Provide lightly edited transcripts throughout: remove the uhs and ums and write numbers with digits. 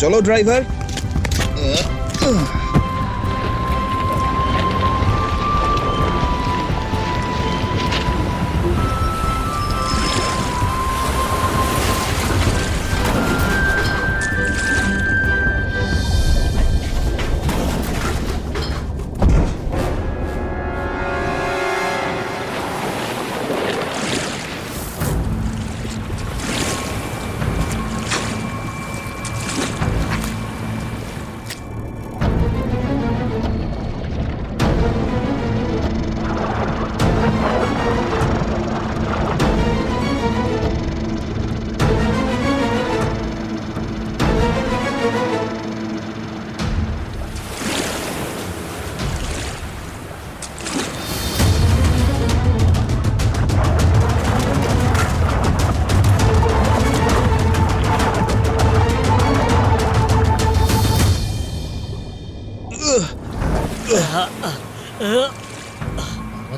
চলো ড্রাইভার।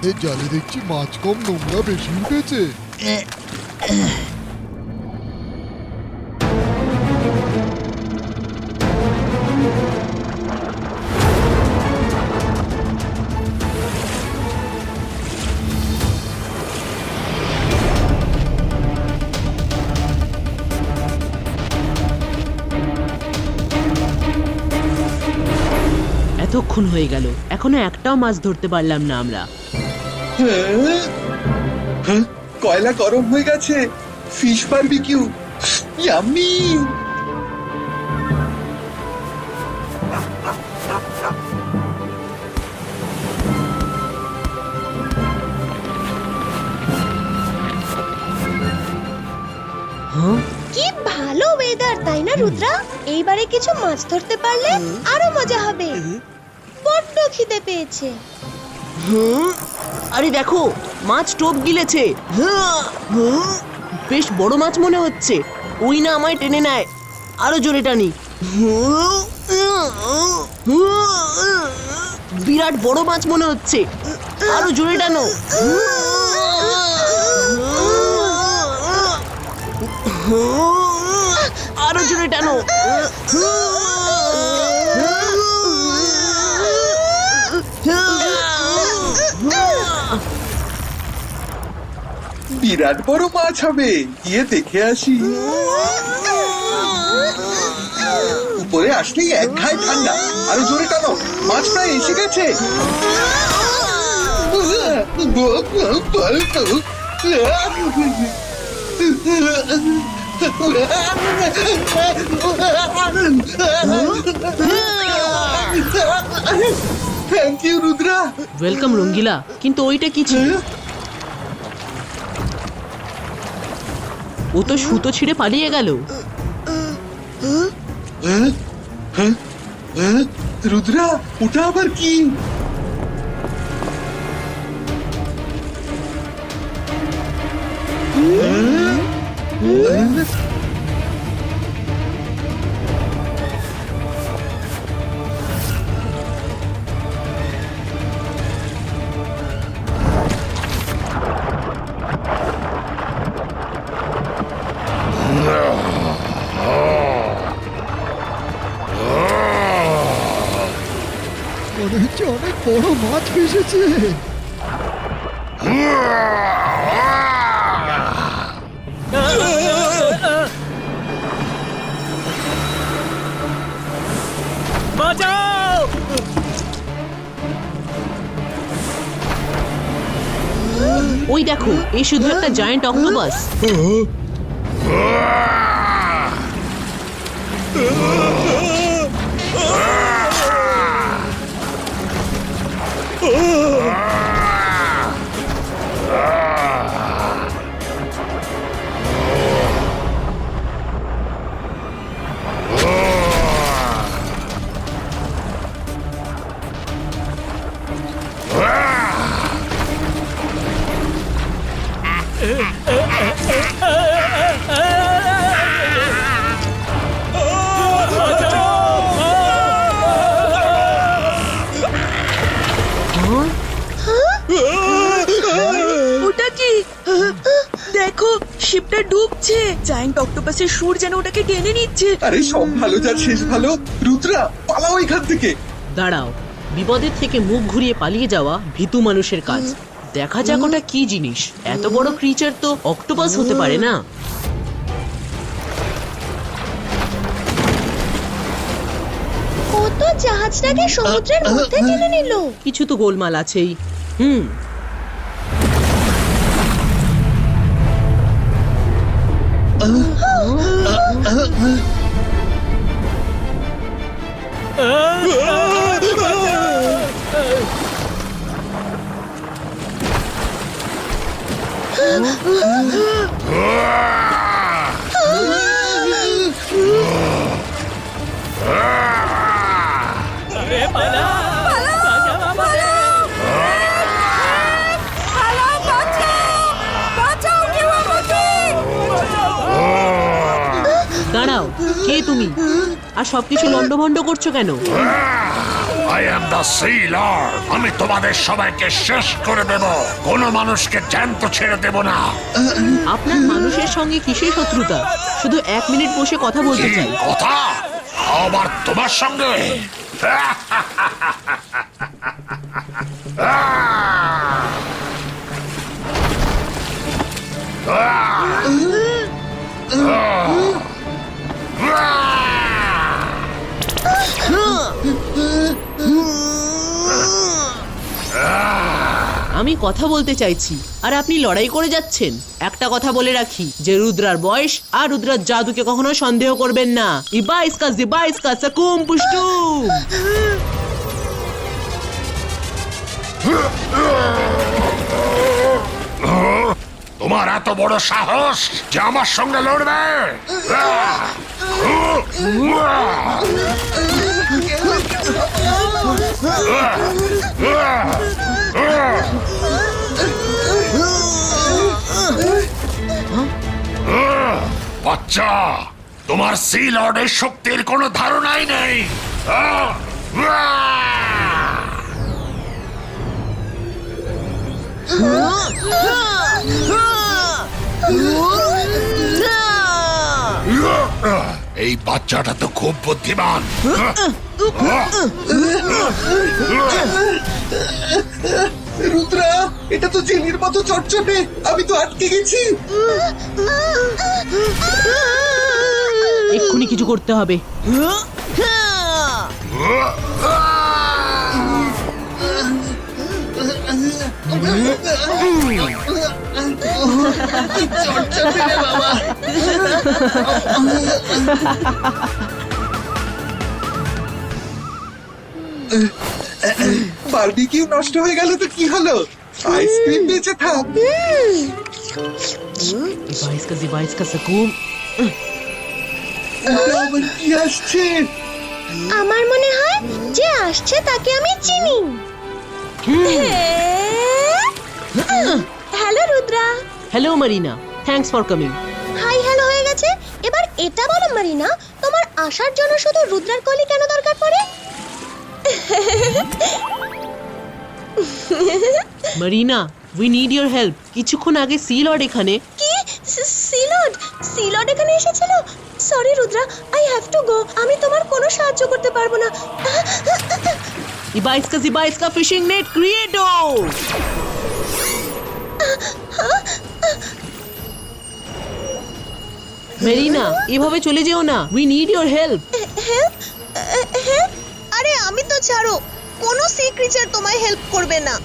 আমাদের জালে দেখছি মাছ কম, নোংরা বেশি উঠেছে। এতক্ষণ হয়ে গেল, এখনো একটাও মাছ ধরতে পারলাম না আমরা। কয়লা গরম হয়ে গেছে। Fish barbecue, yummy. কি ভালো ওয়েদার, তাই না রুদ্রা? এইবারে কিছু মাছ ধরতে পারলে আরো মজা হবে। বড্ড খিদে পেয়েছে। আরে দেখো, মাছ টোপ গিলেছে। বেশ বড় মাছ মনে হচ্ছে। ওই না আমায় টেনে নেয়। আরো জোরে টানি। বিরাট বড় মাছ মনে হচ্ছে। আরো জোরে টানো। আরো জোরে টানো। বিরাট বড় মাছ হবে, গিয়ে দেখে আসি। উপরে আসলেই এক ঘায় ঠান্ডা। আরো জোরে টানো, মাছ প্রায় এসে গেছে। Thank you Rudra. Welcome Rangila. কিন্তু ওইটা কি ছিল? ও তো সুতো ছিঁড়ে পালিয়ে গেল। রুদ্রা, ওটা আবার কি? মনে হচ্ছে অনেক বড় মাছ ভেসেছে। বাঁচাও! ওই দেখো, এই শুধু একটা জায়ান্ট অক্টোপাস। করছে, জায়ান্ট অক্টোপাসের সুর যেন ওটাকে টেনে নিচ্ছে। আরে সব ভালো যার শেষ ভালো। রুদ্রা, পালাও এখান থেকে। দাঁড়াও, বিপদের থেকে মুখ ঘুরিয়ে পালিয়ে যাওয়া ভীতু মানুষের কাজ। দেখা যাক ওটা কি জিনিস। এত বড় ক্রিচার তো অক্টোপাস হতে পারে না। ও তো জাহাজটাকে সমুদ্রের মধ্যে টেনে নিল। কিছু তো গোলমাল আছেই। হুম, দাঁড়াও, কে তুমি? আর সবকিছু লন্ডভন্ড করছো কেন? I am the Sea Lord. আমি তোমাদের সবাইকে শেষ করে দেব। কোনো মানুষকে জ্যান্ত ছেড়ে দেব না। আপনার মানুষের সঙ্গে কিসের শত্রুতা? শুধু 1 মিনিট বসে কথা বলতে কি চাই। কথা? আবার তোমার সঙ্গে? আমি কথা বলতে চাইছি আর আপনি লড়াই করে যাচ্ছেন। একটা কথা বলে রাখি যে রুদ্রার বয়স আর রুদ্রার জাদুকে কখনো সন্দেহ করবেন না। ইবা ইসকা জিবা ইসকা সাকুম পুষ্টুম। তোমার এত বড় সাহস যে আমার সঙ্গে লড়বে? বাচ্চা, তোমার সি লর্ডের শক্তির কোনো ধারণাই নেই। এই বাচ্চাটা তো খুব বুদ্ধিমান। রুদ্রা, এটা তো জেলির মতো চটচটে। আমি তো আটকে গেছি। এক্ষুনি কিছু করতে হবে। চটচটে রে বাবা। বারবিকিউ নষ্ট হয়ে গেল তো কি হলো? আইসক্রিম বেঁচে থাক। ইবা ইসকা জিবা ইসকা সাকুম। এটা আবার কি আসছে? আমার মনে হয় যে আসছে তাকে আমি চিনি। Hello Rudra. Hello Marina, thanks for coming. Hi hello হয়ে গেছে, এবার এটা বলো মারিনা, তোমার আসার জন্য শুধু রুদ্রার কলি কেন দরকার পড়ে? Marina, we need your help. কিছুক্ষণ আগে সি লর্ড এখানে। কি? সিলড এখানে এসেছিল? Sorry Rudra, I have to go. আমি তোমার কোনো সাহায্য করতে পারবো না। ইবা ইসকা জিবা ইসকা ফিশিং নেট ক্রিয়েটো। মেরিনা, এভাবে চলে যেও না। We need your help. Help? আরে আমি তো ছাড়ো, কোনো সি ক্রিচার তোমায় হেল্প করবে না।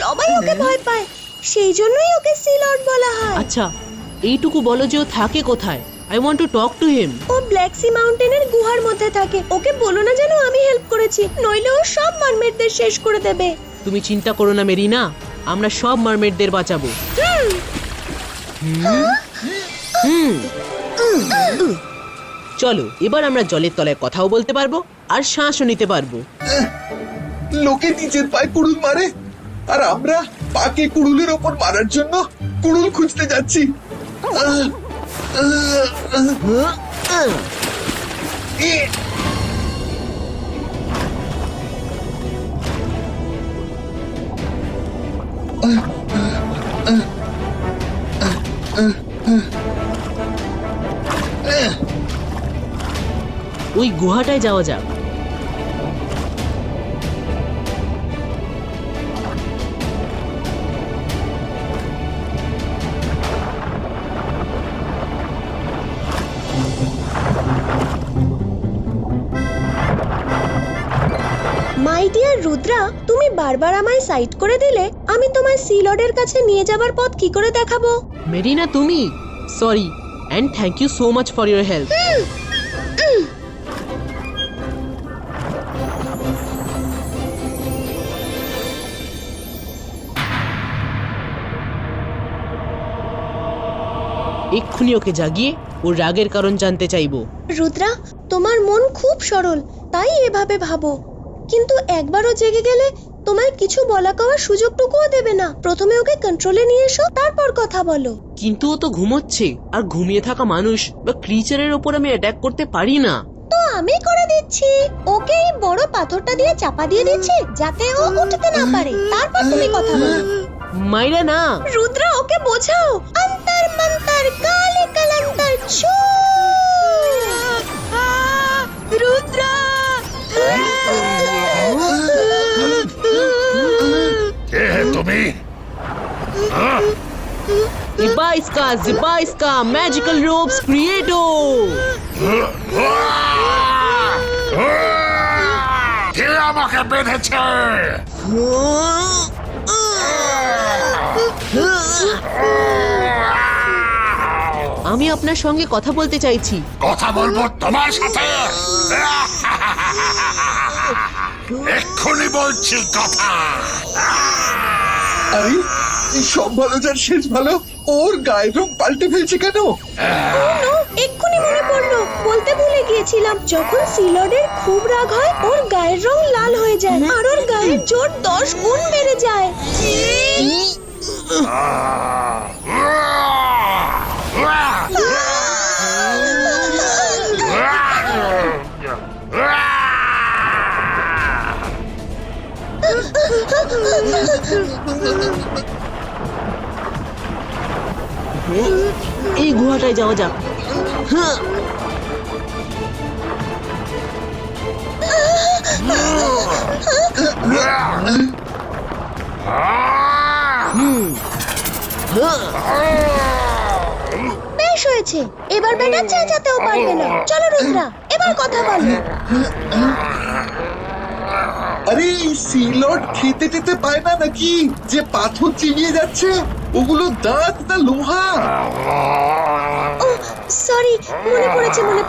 সবাই ওকে ভয় পায়, সেই জন্যই ওকে সি লর্ড বলা হয়। আচ্ছা, এইটুকু বলো যে ও থাকে কোথায়। I want to talk to him. ও ব্ল্যাক সি মাউন্টেনের গুহার মধ্যে থাকে। ওকে বলো না যেন আমি হেল্প করেছি, নইলে ও সব মারমেডদের শেষ করে দেবে। তুমি চিন্তা করো না মেরিনা, আমরা সব মারমেডদের বাঁচাবো। চলো, এবার আমরা জলের তলায় কথাও বলতে পারবো আর শ্বাসও নিতে পারবো। লোকে নিজের পায়ে কুড়ুল মারে, আর আমরা পাকে কুড়ুলের ওপর মারার জন্য কুড়ুল খুঁজতে যাচ্ছি। ওই গুহাটায় যাওয়া যাক। মাই ডিয়ার রুদ্রা, তুমি বারবার আমায় সাইড করে দিলে, আমি তোমায় সি লর্ডের কাছে নিয়ে যাবার পথ কি করে দেখাবো? মেরিনা, তুমি sorry and thank you so much for your help. এক্ষুনি ওকে জাগিয়ে ওর রাগের কারণ জানতে চাইবো। রুদ্রা, তোমার মন খুব সরল, তাই এভাবে ভাবো, কিন্তু একবারও জেগে গেলে তোমায় কিছু বলা কওয়ার সুযোগটুকুও দেবে না। প্রথমে ওকে কন্ট্রোলে নিয়ে এসো, তারপর কথা বলো। কিন্তু ও তো ঘুমোচ্ছে, আর ঘুমিয়ে থাকা মানুষ বা ক্রিচারের ওপর আমি অ্যাটাক করতে পারি না। তো আমি করে দিচ্ছি, ওকে এই বড় পাথরটা দিয়ে চাপা দিয়ে দিচ্ছি যাতে ও উঠতে না পারে, তারপর তুমি কথা বলো। মাইরা না। রুদ্রা, ওকে বোঝাও। অন্তর মন্তর কালে কলন্তর ছু। রুদ্রা! কে হে তুমি? জিবা ইসকা ম্যাজিক্যাল রোপস ক্রিয়েটো। কে আমাকে বেঁধেছে? আমি আপনার সঙ্গে কথা বলতে চাইছি। কথা বলবো তোমার সাথে? এক্ষুনি বলছি কথা। আরে এই সব ভালো যার শেষ ভালো, ওর গায়ের রং পাল্টে ফেলছে কেন? এক্ষুনি মনে পড়লো, বলতে ভুলে গিয়েছিলাম, যখন সি লর্ডের খুব রাগ হয় ওর গায়ের রং লাল হয়ে যায় আর ওর গায়ের জোর 10 গুণ বেড়ে যায়। এই গুহাটায় যাওয়া যাক। বেশ হয়েছে, এবার বেটা চেঁচাতেও পারবে না। চলো রুদ্রা, এবার কথা বলো। আরে সি লর্ড খেতে টেতে পায় না নাকি যে পাথর চিবিয়ে যাচ্ছে? ওগুলো দাঁত না লোহা? ও সরি, মনে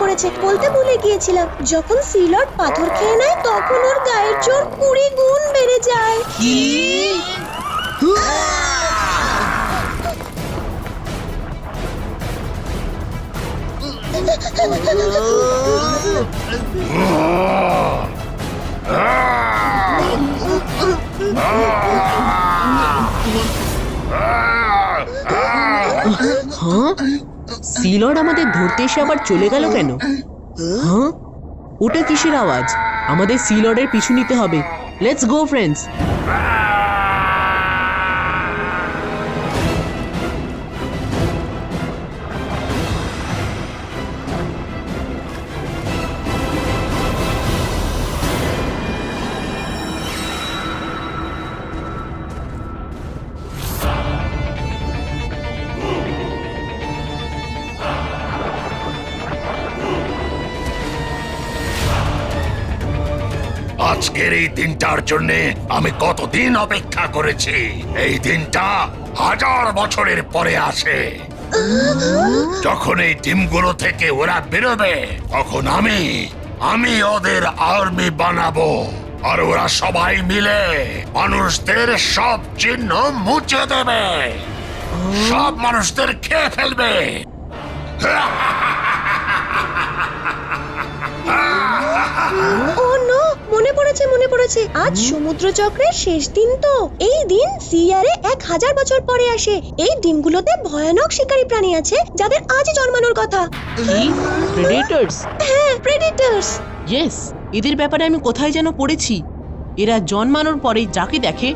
পড়েছে, বলতে ভুলে গিয়েছিলাম, যখন সি লর্ড পাথর খেয়ে নেয় তখন ওর গায়ের জোর 20 গুণ বেড়ে যায়। কি? হ্যাঁ, সি লর্ড আমাদের ধরতে এসে আবার চলে গেল কেন? হ্যাঁ, ওটা কিসের আওয়াজ? আমাদের সি লর্ডের পিছু নিতে হবে। Let's go friends. আজকের এই দিনটার জন্য আমি কতদিন অপেক্ষা করেছি। এই দিনটা 1000 বছরের পরে আসে। যখন এই ডিমগুলো থেকে ওরা বেরোবে তখন আমি ওদের আর্মি বানাবো, আর ওরা সবাই মিলে মানুষদের সব চিহ্ন মুছে দেবে, সব মানুষদের খেয়ে ফেলবে। ও নো, মনে পড়েছে, আজ সমুদ্র চক্রের শেষ দিন। তো এই দিন সিয়ারে 1000 বছর পরে আসে। এই দিনগুলোতে ভয়ানক শিকারী প্রাণী আছে যাদের আজই জন্মানোর কথা। কি? প্রেডেটরস? হ্যাঁ, প্রেডিটরস। ইয়েস, এদের ব্যাপারে আমি কোথায় যেন পড়েছি। এরা জন্মানোর পরে যাকে দেখে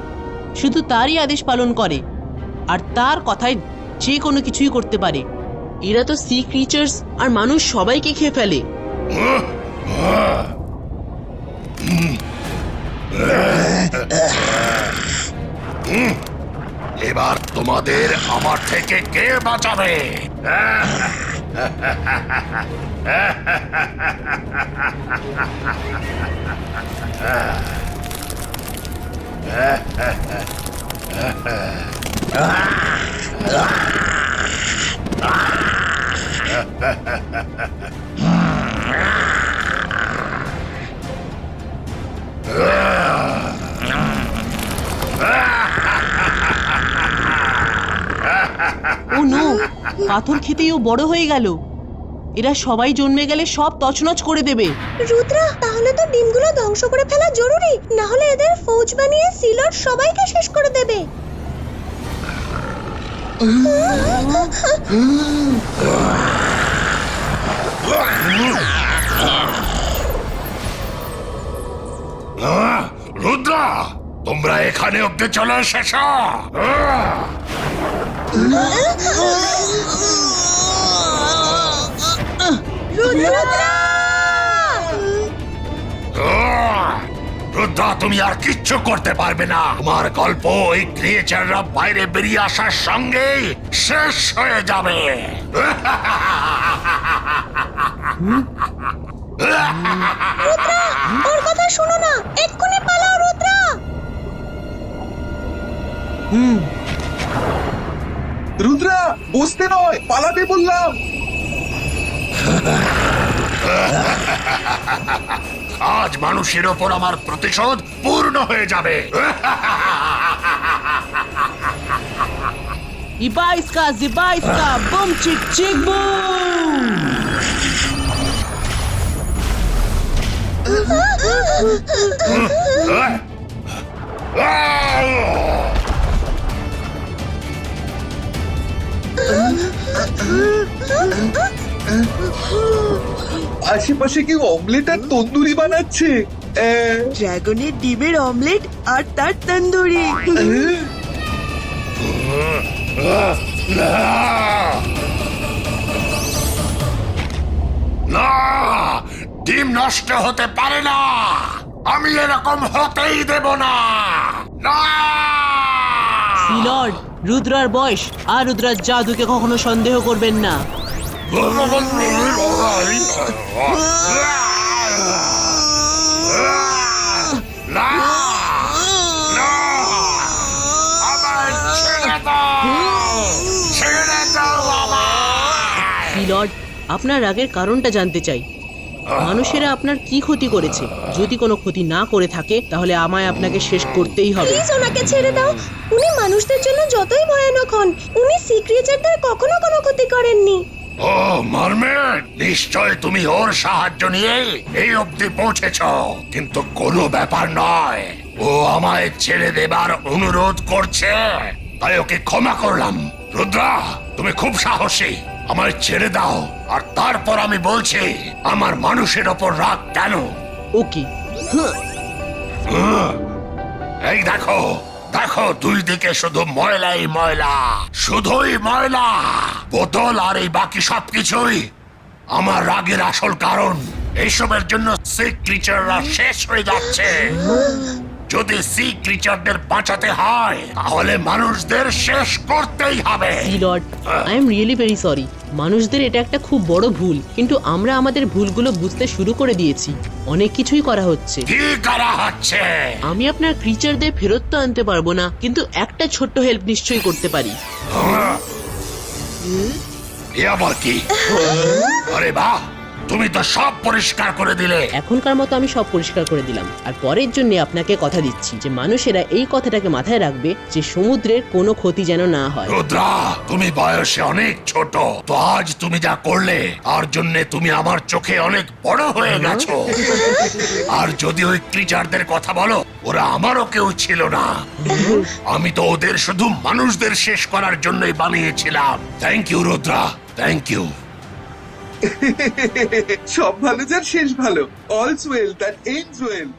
শুধু তারই আদেশ পালন করে, আর তার কথায় যে কোনো কিছুই করতে পারে। এরা তো সি ক্রিচার্স আর মানুষ সবাইকে খেয়ে ফেলে। এবার তোমাদের আমার থেকে কে বাঁচাবে? ও নো, পাথর খেতেই ও বড় হয়ে গেল। এরা সবাই জন্মে গেলে সব তছনছ করে দেবে। রুদ্রা, তাহলে তো ডিমগুলো ধ্বংস করে ফেলা জরুরি, না হলে এদের ফৌজ বানিয়ে সিলর সবাইকে শেষ করে দেবে। রুদ্রা, তোমরা এখানে অব্দি চলে এসেছ? রুদ্রা, তুমি আর কিচ্ছু করতে পারবে না। তোমার গল্প ওই ক্রিয়েচাররা বাইরে বেরিয়ে আসার সঙ্গেই শেষ হয়ে যাবে। ওর কথা শোনো না, এক্ষুনি পালাও রুদ্রা। রুদ্রা, বসতে নয়, পালাতে বললাম। আজ মানুষের ওপর আমার প্রতিশোধ পূর্ণ হয়ে যাবে। ইবা ইসকা জিবা ইসকা বুম চিক চিক বুম। আশেপাশে কেউ অমলেট আর তন্দুরি বানাচ্ছে। ড্রাগনের ডিমের অমলেট আর তার তন্দুরি। না, ডিম নষ্ট হতে পারে না। আমি এরকম হতেই দেব না। লর্ড, রুদ্রার বয়স আর রুদ্রার জাদুকে কখনো সন্দেহ করবেন না। লর্ড, আপনার রাগের কারণটা জানতে চাই। মানুষেরা আপনার কি ক্ষতি করেছে? যদি কোনো ক্ষতি না করে থাকে তাহলে আমায় আপনাকে শেষ করতেই হবে। প্লিজ ওনাকে ছেড়ে দাও। উনি মানুষদের জন্য যতই ভয়ানক হন, উনি সি ক্রিয়েচারদের কখনো কোনো ক্ষতি করেননি। ও মারমেড, নিশ্চয় তুমি ওর সাহায্য নিয়ে এই অবধি পৌঁছেছ, কিন্তু কোনো ব্যাপার নয়। ও আমায় ছেড়ে দেবার অনুরোধ করছে, তাই ওকে ক্ষমা করলাম। রুদ্রা, তুমি খুব সাহসী, আমায় ছেড়ে দাও, আর তারপর আমি বলছি আমার মানুষের ওপর রাগ কেন। ওকে। এই দেখো, দেখো, দুই দিকে শুধু ময়লাই ময়লা, শুধুই ময়লা। বোতল আর এই বাকি সবকিছুই আমার রাগের আসল কারণ। এইসবের জন্য সি ক্রিচাররা শেষ হয়ে যাচ্ছে। যদি সি ক্রিচারদের বাঁচাতে হয় তাহলে মানুষদের শেষ করতেই হবে। Lord, I am really very sorry. মানুষদের এটা একটা খুব বড় ভুল, কিন্তু আমরা আমাদের ভুলগুলো বুঝতে শুরু করে দিয়েছি। অনেক কিছুই করা হচ্ছে। কি করা হচ্ছে? আমি আপনার ক্রিচারদের ফেরত তো আনতে পারবো না, কিন্তু একটা ছোট্ট হেল্প নিশ্চয়ই করতে পারি। এ আবার কি? আরে বাহ, তুমি তো সব পরিষ্কার করে দিলে। এখনকার মতো আমি সব পরিষ্কার করে দিলাম, আর পরের জন্য আপনাকে কথা দিচ্ছি যে মানুষেরা এই কথাটাকে মাথায় রাখবে যে সমুদ্রের কোনো ক্ষতি যেন না হয়। রুদ্রা, তুমি বয়সে অনেক ছোট, তো আজ তুমি যা করলে তার জন্য তুমি আমার চোখে অনেক বড় হয়ে গেছো। আর যদি ওই ক্রিচারদের কথা বলো, ওরা আমারও কেউ ছিল না। আমি তো ওদের শুধু মানুষদের শেষ করার জন্যই বানিয়েছিলাম। Thank you Rudra, thank you. সব ভালো যার শেষ ভালো। All's well that ends well.